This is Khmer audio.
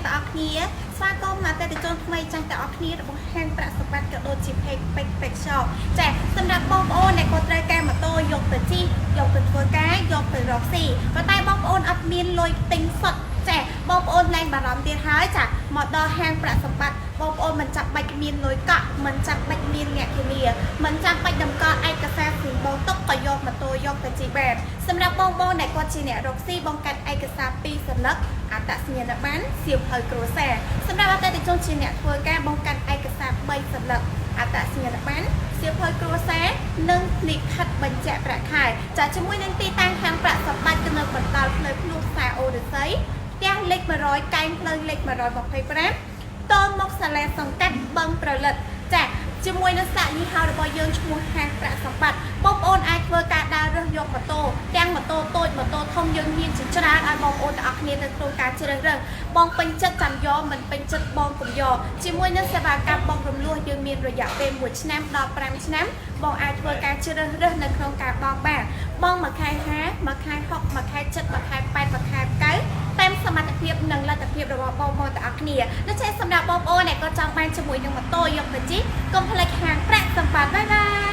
តអគ្នាស្វាគមន៍មកតែទៅជូនថ្មីចាស់តអគ្នារបស់ហាងប្រាក់សម្បត្តិក៏ដូចជាពេកshop ចាសម្រាប់បងប្អូនដែលគាត់ត្រូវការម៉ូតូយកទៅជិះយកទៅធ្វើការយកទៅរកស៊ីប៉ុន្តែបងប្អូនអត់មានលុយទិញសុទ្ធចាបងប្អូនលែងបារម្ភទៀតហើយចាមកដល់ហាងប្រាក់សម្បត្តិបងប្អូនមិនចាំបាច់មានលុយកក់មិនចាំបាច់មានអ្នកធានាមិនចាំបាច់តម្កល់ឯកសារពីបងទុកក៏យកម៉ូតូយកទៅជិះបានសម្រាប់បងប្អូនដែលគាត់ជាអ្នករកស៊ីបងកាត់ឯកសារ2សន្លឹកអត្តសញ្ញាណប័ណ្ណសៀវភៅគ្រួសារសម្រាប់អតិថិជនជាអ្នកធ្វើការបងកាត់ឯកសារ3សន្លឹកអត្តសញ្ញាណប័ណ្ណសៀវភៅគ្រួសារនិងលិខិតបញ្ជាក់ប្រាក់ខែចាជាមួយនឹងទីតាំងហាងប្រាក់សម្បត្តិនៅបណ្ដោយផ្លូវភ្នំខ្សែអូរស័យផ្ទះលេខ100កែងផ្លូវលេខ125តនមកសាលាសង្កាត់បឹងប្រលិតចាជាមួយនឹងសាកយីហោរបស់យើងឈ្មោះហាងប្រាក់សម្បត្តិបងប្អូនអាចធ្វើការដើររើសយកម៉ូតូទាំងម៉ូតូតូចម៉ូតូធំយើងមានជាច្រើនឲ្យបងប្អូនទាំងអស់គ្នានៅក្នុងការជ្រើសរើសបងពេញចិត្តចាំយកមិនពេញចិត្តបងកុំយកជាមួយនឹងសេវាកម្មបងរំលោះយើងមានរយៈពេល1ឆ្នាំដល់5ឆ្នាំបងអាចធ្វើការជ្រើសរើសនៅក្នុងការបង់បានបងមួយខែ50មួយខែ60មួយខែ70មួយខែ8មួយខែ9តាមសមត្ថភាពនិងលទ្ធភាពរបស់បងប្អូនទាំងអស់គ្នាដូច្នេះសម្រាប់បងប្អូនដែលក៏ចង់បានជាមួយនឹងម៉ូតូយកទៅជិះកុំភ្លេចហាងប្រាក់សម្បត្តិបាយបាយ